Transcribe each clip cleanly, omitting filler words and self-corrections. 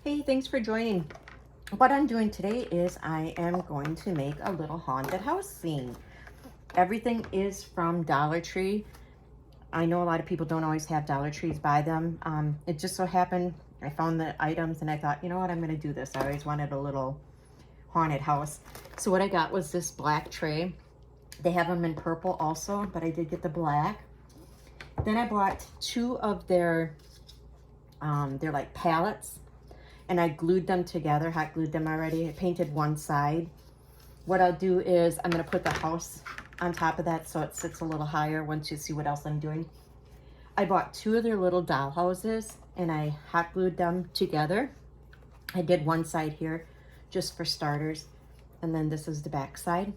Hey, thanks for joining. What I'm doing today is I am going to make a little haunted house scene. Everything is from Dollar Tree. I know a lot of people don't always have Dollar Trees by them. It just so happened I found the items and I thought, you know what, I'm going to do this. I always wanted a little haunted house. So what I got was this black tray. They have them in purple also, but I did get the black. Then I bought two of their like palettes, and I glued them together, hot glued them already. I painted one side. What I'll do is I'm gonna put the house on top of that so it sits a little higher once you see what else I'm doing. I bought two of their little doll houses and I hot glued them together. I did one side here just for starters, and then this is the back side.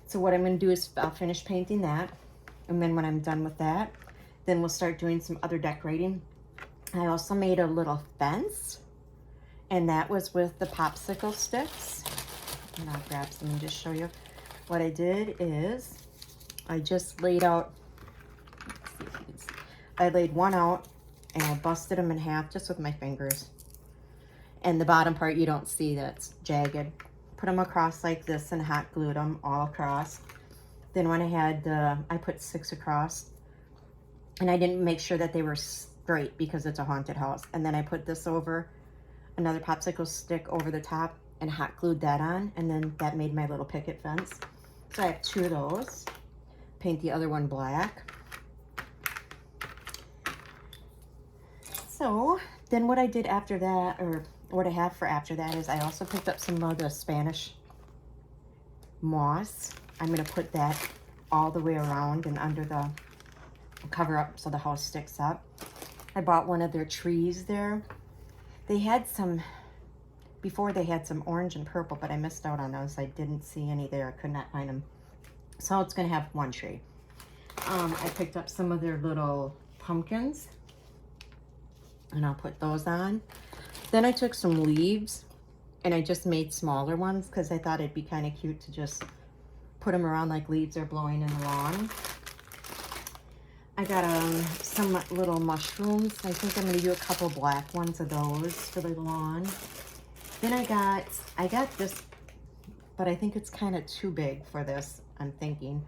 So what I'm gonna do is I'll finish painting that, and then when I'm done with that, then we'll start doing some other decorating. I also made a little fence, and that was with the popsicle sticks. And I'll grab some and just show you. What I did is I just laid out, let's see if you can see. I laid one out and I busted them in half just with my fingers. And the bottom part you don't see, that's jagged. Put them across like this and hot glued them all across. Then when I had, I put 6 across, and I didn't make sure that they were straight because it's a haunted house. And then I put this over, another popsicle stick over the top, and hot glued that on, and then that made my little picket fence. So I have 2 of those. Paint the other one black. So then what I did after that, or what I have for after that, is I also picked up some of the Spanish moss. I'm gonna put that all the way around and under the cover up so the house sticks up. I bought one of their trees there. They had some, before they had some orange and purple, but I missed out on those. I didn't see any there. I could not find them. So it's gonna have one tree. I picked up some of their little pumpkins, and I'll put those on. Then I took some leaves and I just made smaller ones because I thought it'd be kind of cute to just put them around like leaves are blowing in the lawn. I got some little mushrooms. I think I'm gonna do a couple black ones of those for the lawn. Then I got this, but I think it's kind of too big for this, I'm thinking.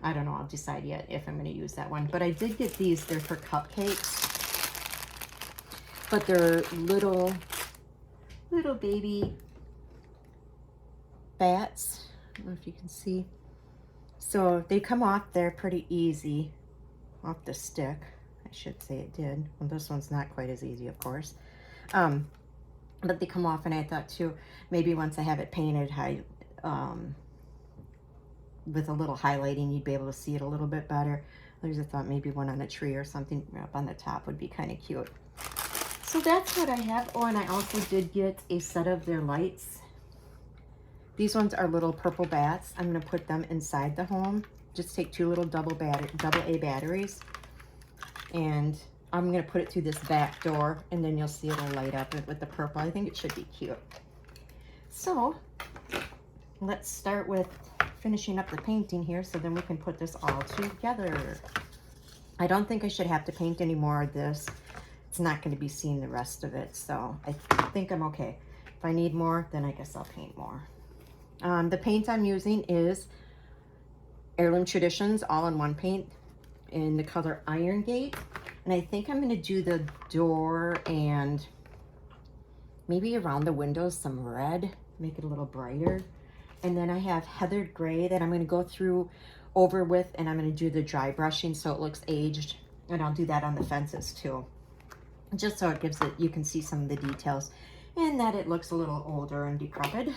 I don't know, I'll decide yet if I'm gonna use that one. But I did get these, they're for cupcakes. But they're little baby bats. I don't know if you can see. So they come off there pretty easy, off the stick. I should say it did. Well, this one's not quite as easy, of course. But they come off, and I thought too, maybe once I have it painted with a little highlighting, you'd be able to see it a little bit better. There's a thought maybe one on a tree or something up on the top would be kind of cute. So that's what I have. Oh, and I also did get a set of their lights. These ones are little purple bats. I'm gonna put them inside the home. Just take 2 little double A batteries, and I'm gonna put it through this back door, and then you'll see it'll light up with the purple. I think it should be cute. So let's start with finishing up the painting here so then we can put this all together. I don't think I should have to paint any more of this. It's not going to be seen the rest of it, so I think I'm okay. If I need more, then I guess I'll paint more. The paint I'm using is Heirloom Traditions all-in-one paint in the color Iron Gate. And I think I'm going to do the door and maybe around the windows some red, make it a little brighter. And then I have Heathered Gray that I'm going to go through over with, and I'm going to do the dry brushing so it looks aged. And I'll do that on the fences too, just so it gives it, you can see some of the details and that it looks a little older and decrepit.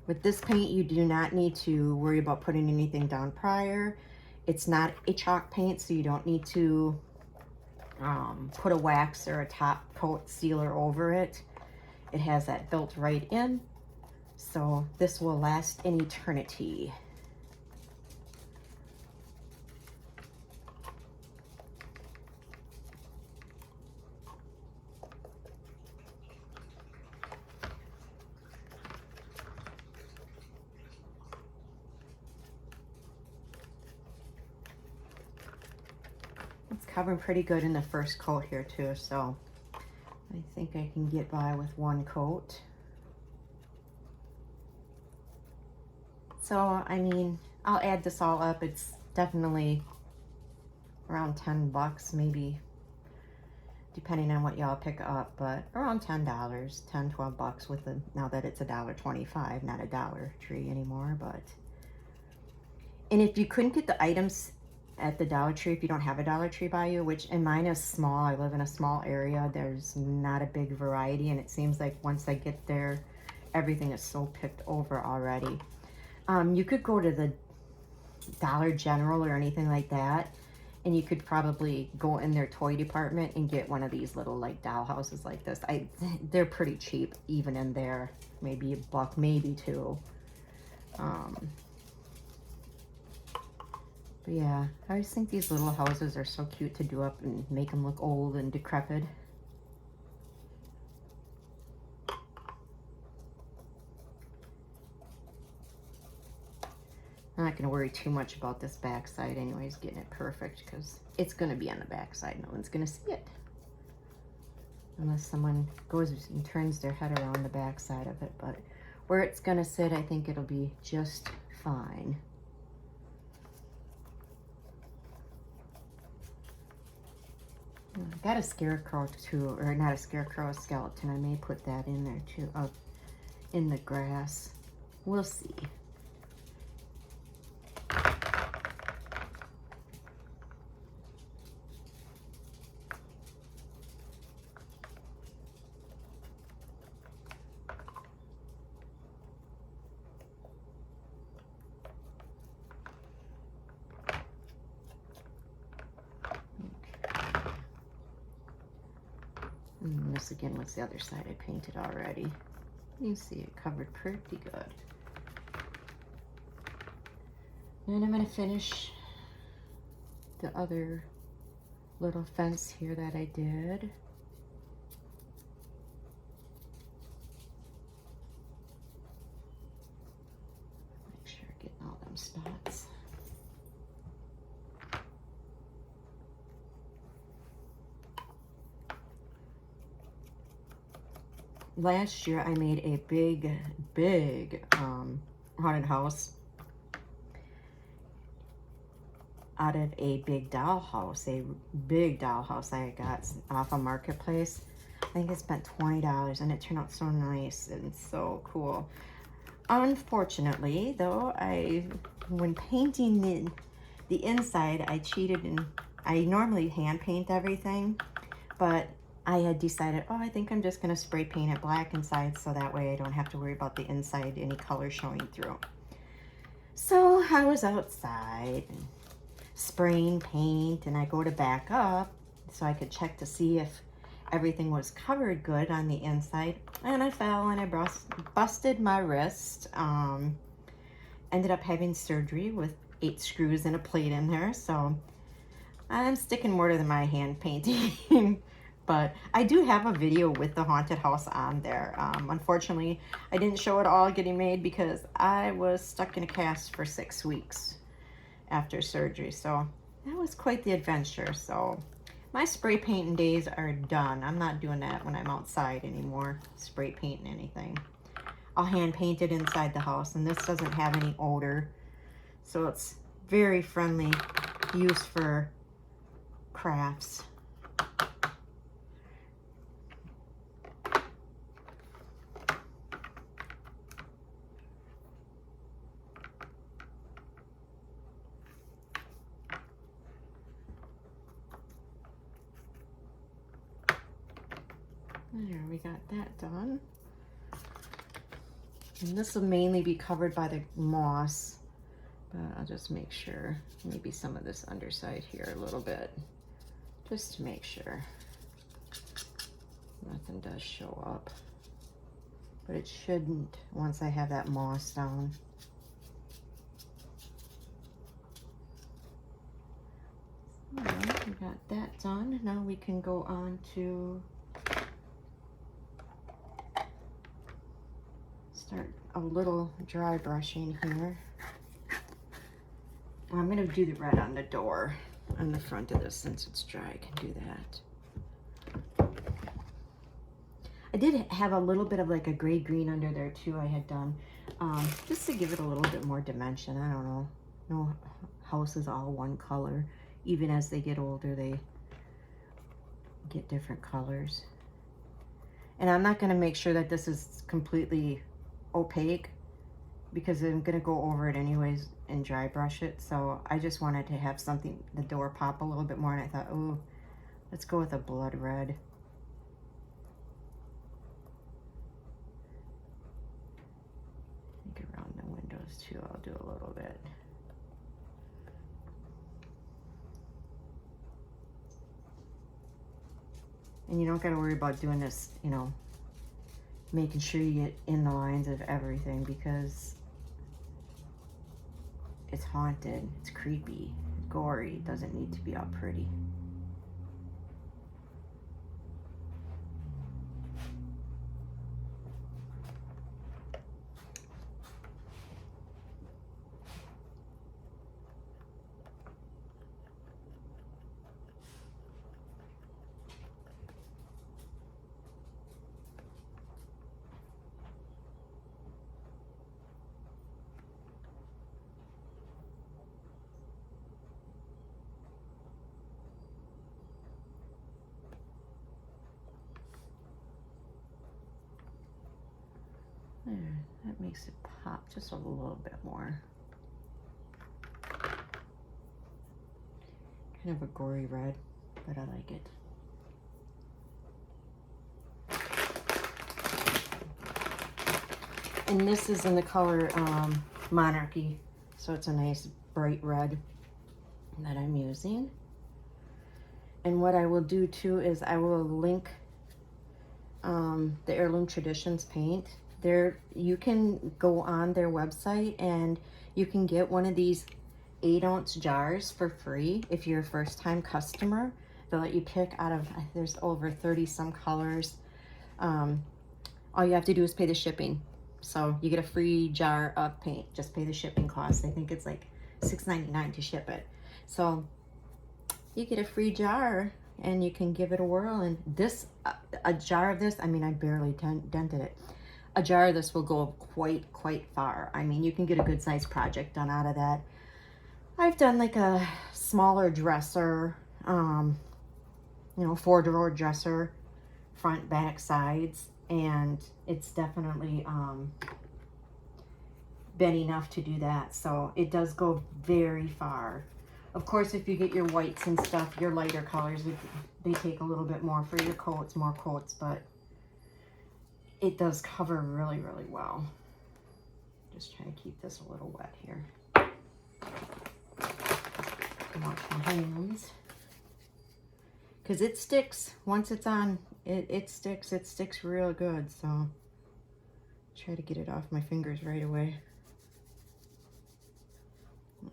With this paint, you do not need to worry about putting anything down prior. It's not a chalk paint, so you don't need to put a wax or a top coat sealer over it. It has that built right in, so this will last an eternity. it's covering pretty good in the first coat here too, so I think I can get by with one coat. So, I mean, I'll add this all up. It's definitely around 10 bucks, maybe, depending on what y'all pick up, but around $10, 10, 12 bucks with the, now that it's $1.25, not a Dollar Tree anymore, but. And if you couldn't get the items at the Dollar Tree, if you don't have a Dollar Tree by you, which, and mine is small, I live in a small area, there's not a big variety, and it seems like once I get there, everything is so picked over already. You could go to the Dollar General or anything like that, and you could probably go in their toy department and get one of these little like doll houses like this. They're pretty cheap even in there, maybe $1, maybe $2. But yeah, I always think these little houses are so cute to do up and make them look old and decrepit. I'm not going to worry too much about this backside anyways, getting it perfect, because it's going to be on the backside. No one's going to see it. Unless someone goes and turns their head around the backside of it. But where it's going to sit, I think it'll be just fine. I got a scarecrow too, or not a scarecrow, a skeleton. I may put that in there too, up in the grass. We'll see. And this again was the other side I painted already. You see it covered pretty good. And I'm going to finish the other little fence here that I did. Make sure I get all them spots. Last year I made a big haunted house out of a big dollhouse, I got off a marketplace. I think I spent $20 and it turned out so nice and so cool. Unfortunately though, when painting the inside, I cheated, and I normally hand paint everything, but I had decided, oh, I think I'm just going to spray paint it black inside so that way I don't have to worry about the inside, any color showing through. So I was outside and spraying paint, and I go to back up so I could check to see if everything was covered good on the inside, and I fell and I busted my wrist. Ended up having surgery with 8 screws and a plate in there, so I'm sticking more to my hand painting. But I do have a video with the haunted house on there. Unfortunately, I didn't show it all getting made because I was stuck in a cast for 6 weeks after surgery. So that was quite the adventure. So my spray painting days are done. I'm not doing that when I'm outside anymore, spray painting anything. I'll hand paint it inside the house, and this doesn't have any odor. So it's very friendly use for crafts. There, we got that done. And this will mainly be covered by the moss, but I'll just make sure, maybe some of this underside here a little bit, just to make sure nothing does show up. But it shouldn't once I have that moss down. Alright, we got that done. Now we can go on to start a little dry brushing here. I'm going to do the red on the door. on the front of this, since it's dry, I can do that. I did have a little bit of like a gray-green under there too I had done, just to give it a little bit more dimension. I don't know. No house is all one color. Even as they get older, they get different colors. And I'm not going to make sure that this is completely opaque, because I'm going to go over it anyways and dry brush it. So I just wanted to have something, the door pop a little bit more, and I thought, oh, let's go with a blood red. I think around the windows too, I'll do a little bit. And you don't got to worry about doing this, you know, making sure you get in the lines of everything, because it's haunted, it's creepy, gory, it doesn't need to be all pretty. There, that makes it pop just a little bit more. Kind of a gory red, but I like it. And this is in the color Monarchy, so it's a nice bright red that I'm using. And what I will do too is I will link the Heirloom Traditions paint. There, you can go on their website and you can get one of these 8-ounce jars for free if you're a first-time customer. They'll let you pick out of, there's over 30 some colors. All you have to do is pay the shipping. So you get a free jar of paint, just pay the shipping cost. I think it's like $6.99 to ship it. So you get a free jar and you can give it a whirl. And this, a jar of this, I mean, I barely dented it. A jar of this will go quite far. I mean, you can get a good sized project done out of that. I've done like a smaller dresser, you know, 4-drawer dresser, front, back, sides, and it's definitely been enough to do that. So it does go very far. Of course, if you get your whites and stuff, your lighter colors, they take a little bit more for your coats, more coats, but it does cover really well. Just trying to keep this a little wet here. Wash my hands, because it sticks once it's on. It sticks real good. So try to get it off my fingers right away.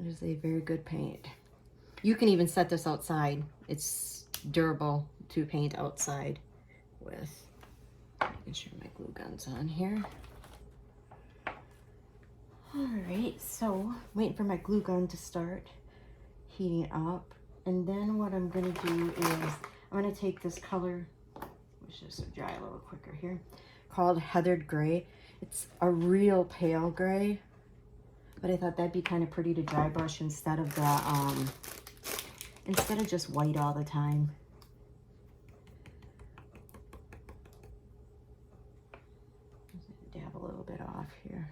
It is a very good paint. You can even set this outside. It's durable to paint outside with. Making sure my glue gun's on here. All right, so waiting for my glue gun to start heating up. And then what I'm gonna do is I'm gonna take this color, which is dry a little quicker here, called Heathered Gray. It's a real pale gray, but I thought that'd be kind of pretty to dry brush instead of the instead of just white all the time. Dab a little bit off here.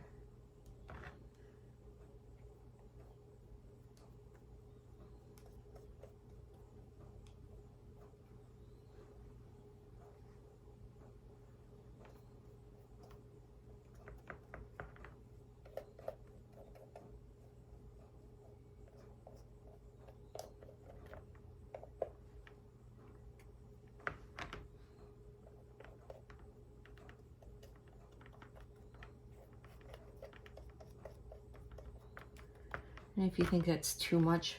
And if you think that's too much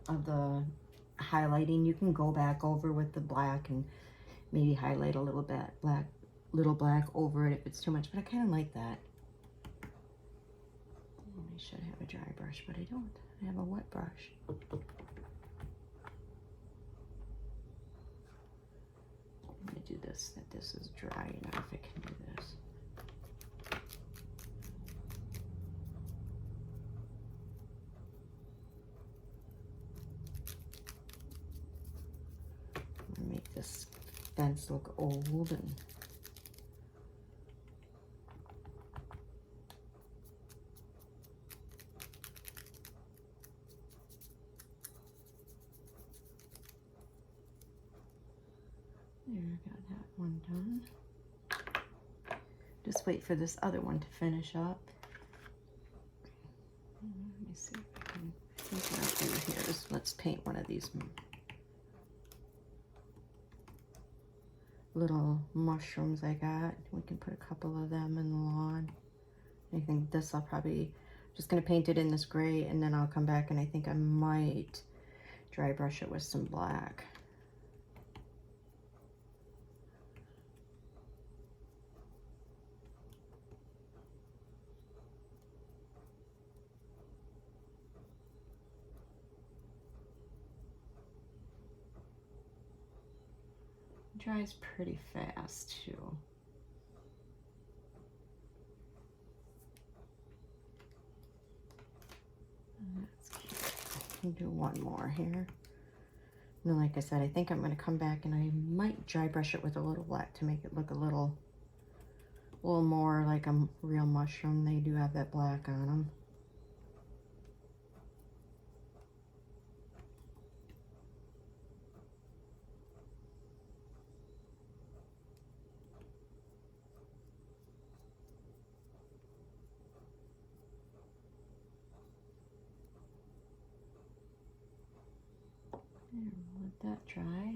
of the highlighting, you can go back over with the black and maybe highlight a little bit little black over it if it's too much, but I kind of like that. I should have a dry brush, but I don't. I have a wet brush. do this, that this is dry enough. I can do this. Make this fence look old and there, got that one done. Just wait for this other one to finish up. Let me see if I can, what I'll do here is let's paint one of these little mushrooms I got. We can put a couple of them in the lawn. I think this I'll probably just gonna paint it in this gray, and then I'll come back and I think I might dry brush it with some black. It dries pretty fast too. That's cute. I can do one more here. And then, like I said, I think I'm going to come back and I might dry brush it with a little black to make it look a little more like a real mushroom. They do have that black on them. There, we'll let that dry.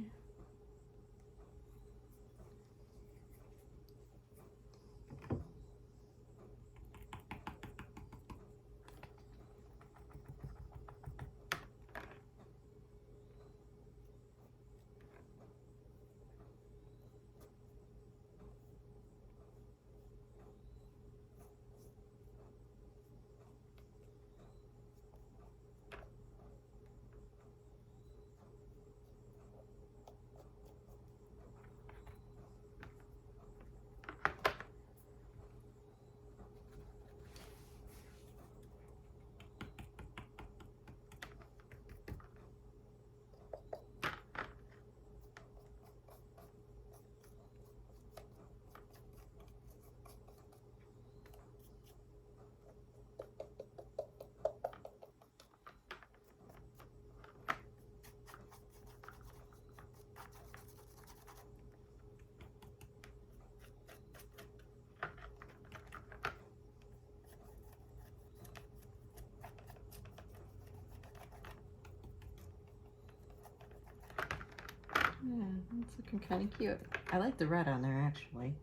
Yeah, it's looking kind of cute. I like the red on there actually.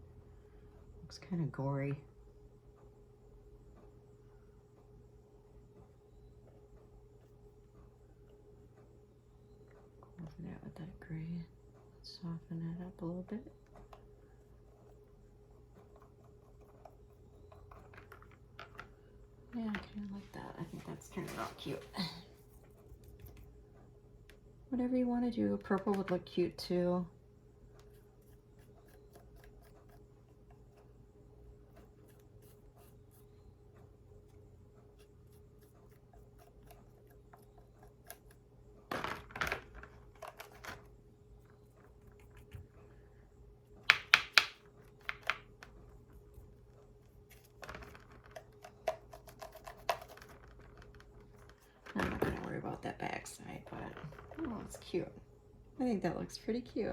Looks kind of gory. Go over that with that gray. Soften that up a little bit. Yeah, I kind of like that. I think that's turning out cute. Whatever you want to do. Purple would look cute too. I'm not going to worry about that back side, but oh, it's cute. I think that looks pretty cute.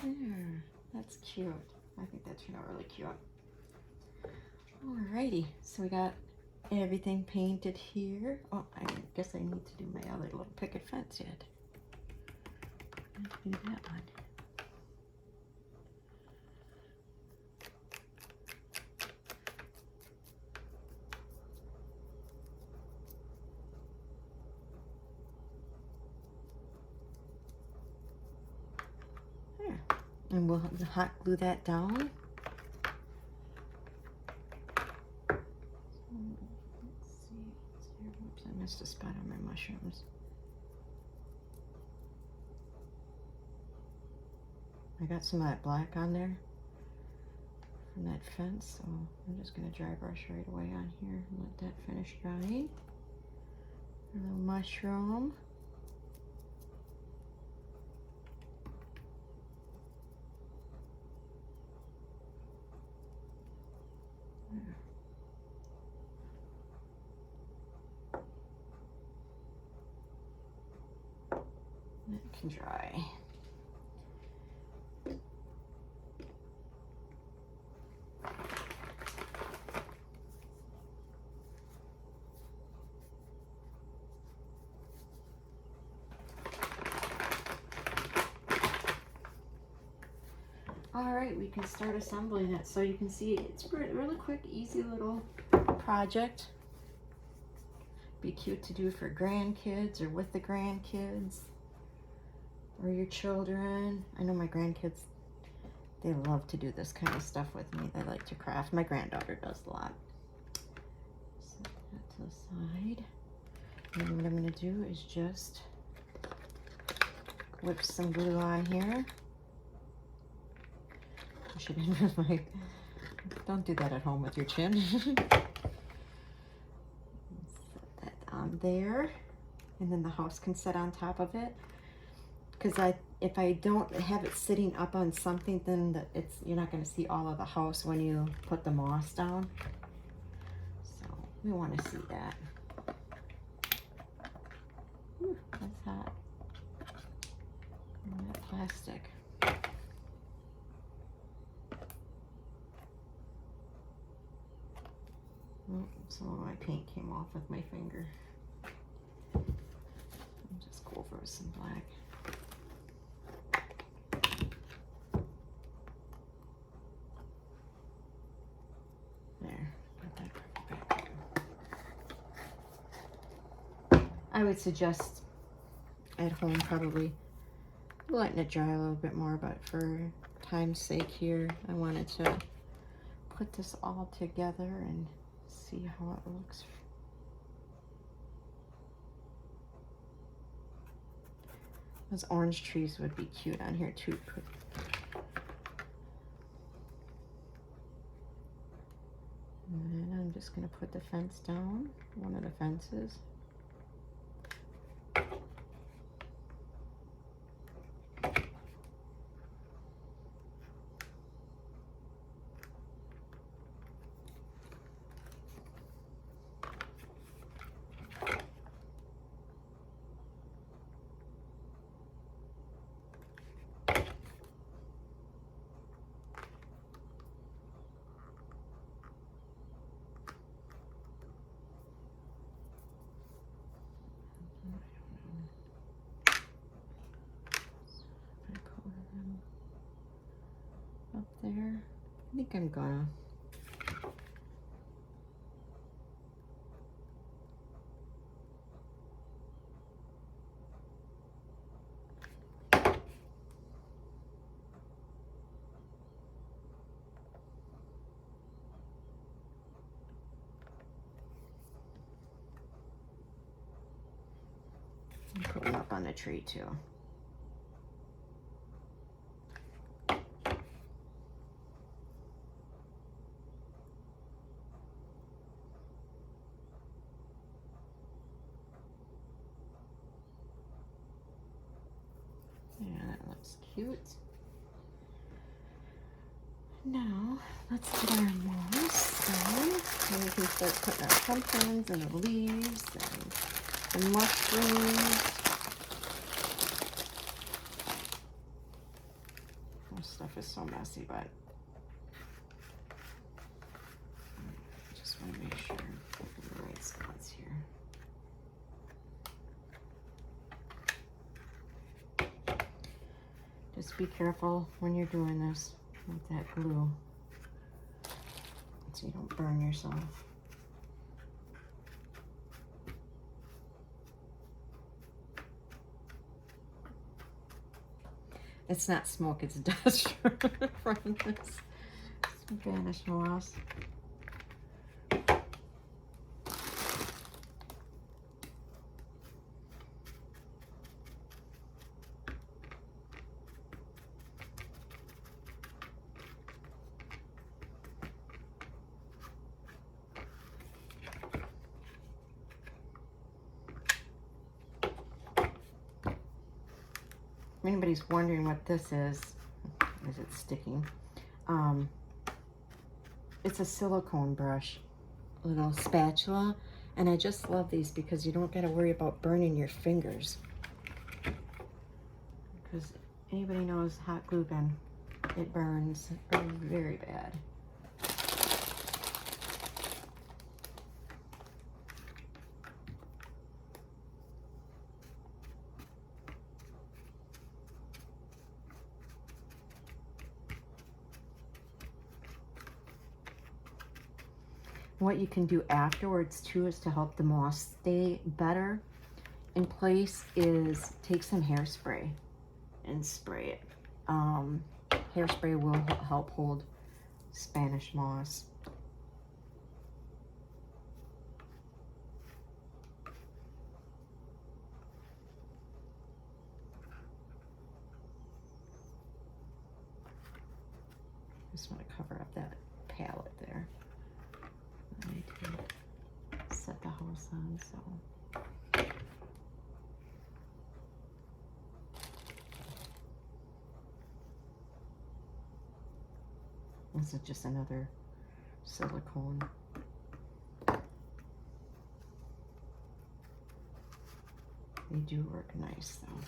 There, that's cute. I think that turned out really cute. Alrighty, so we got everything painted here. Oh, I guess I need to do my other little picket fence yet. Let's do that one. And we'll hot glue that down. Let's see. Oops, I missed a spot on my mushrooms. I got some of that black on there from that fence, so I'm just going to dry brush right away on here and let that finish drying. A little mushroom. That can dry. All right, we can start assembling it. So you can see it's a really quick, easy little project. Be cute to do for grandkids or with the grandkids or your children. I know my grandkids, they love to do this kind of stuff with me. They like to craft. My granddaughter does a lot. Set that to the side. And then what I'm going to do is just whip some glue on here. I should have my, don't do that at home with your chin. Set that on there, and then the house can sit on top of it. Because if I don't have it sitting up on something, then you're not going to see all of the house when you put the moss down. So we want to see that. Ooh, that's hot. And that plastic. Oh, some of my paint came off with my finger. I'll just go over with some black. There, put that back up. I would suggest at home probably letting it dry a little bit more, but for time's sake here, I wanted to put this all together and see how it looks. Those orange trees would be cute on here too. And then I'm just going to put the fence down, one of the fences. Up there. I think I'm gonna put one up on the tree too. Yeah, that looks cute. Now, let's get our moss done. And we can start putting our pumpkins and the leaves and the mushrooms. This stuff is so messy, but I just want to make sure I'm putting the right spots here. Just be careful when you're doing this with that glue so you don't burn yourself. It's not smoke, it's dust from this Spanish moss. If anybody's wondering what this is it sticking? It's a silicone brush, a little spatula, and I just love these because you don't got to worry about burning your fingers. Because anybody knows hot glue gun, it burns very bad. What you can do afterwards too is to help the moss stay better in place is take some hairspray and spray it. Hairspray will help hold Spanish moss. Just want to cover up that palette there. I need to set the house on, so. This is just another silicone. They do work nice though.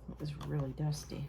It was really dusty.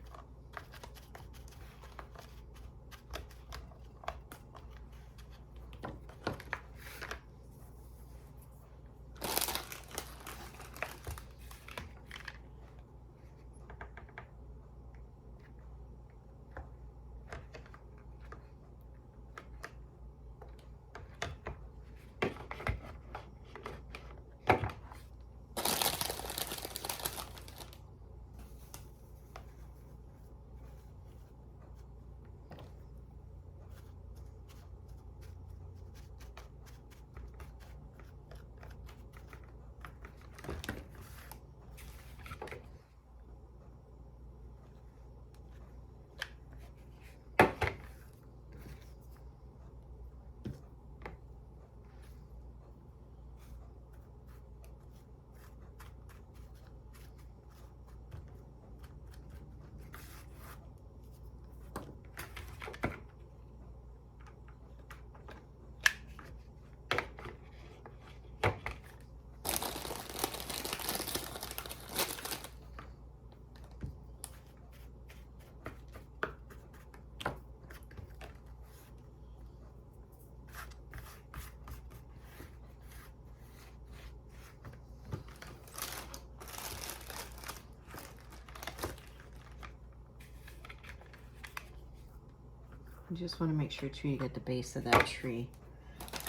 You just want to make sure too you get the base of that tree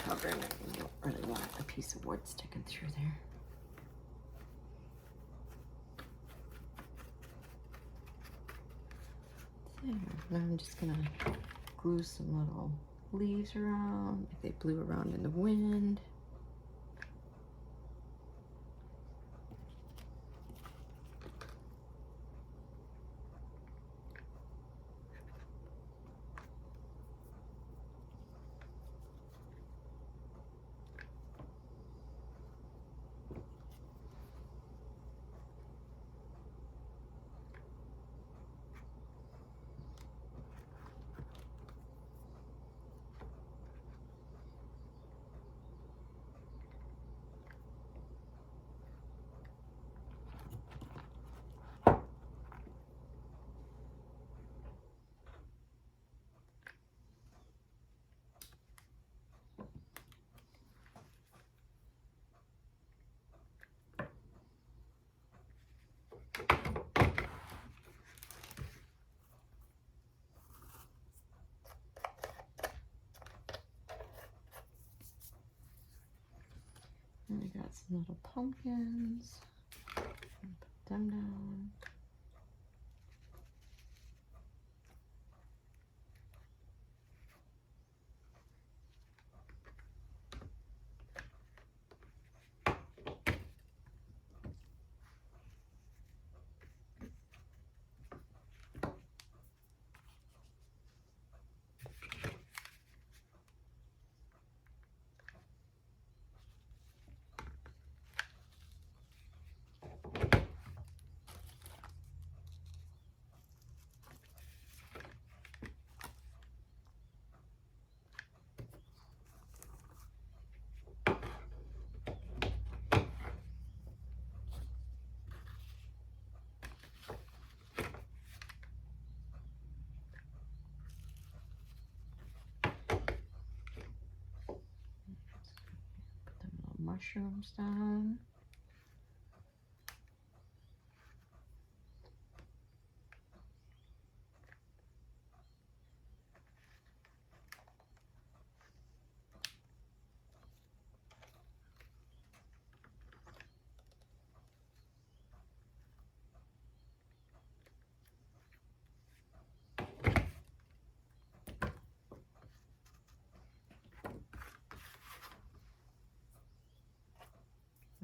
covered. You don't really want a piece of wood sticking through there. There. Now I'm just gonna glue some little leaves around, like they blew around in the wind. And I got some little pumpkins. Put them down. Put them little mushrooms down.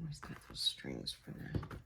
Always got those strings for that.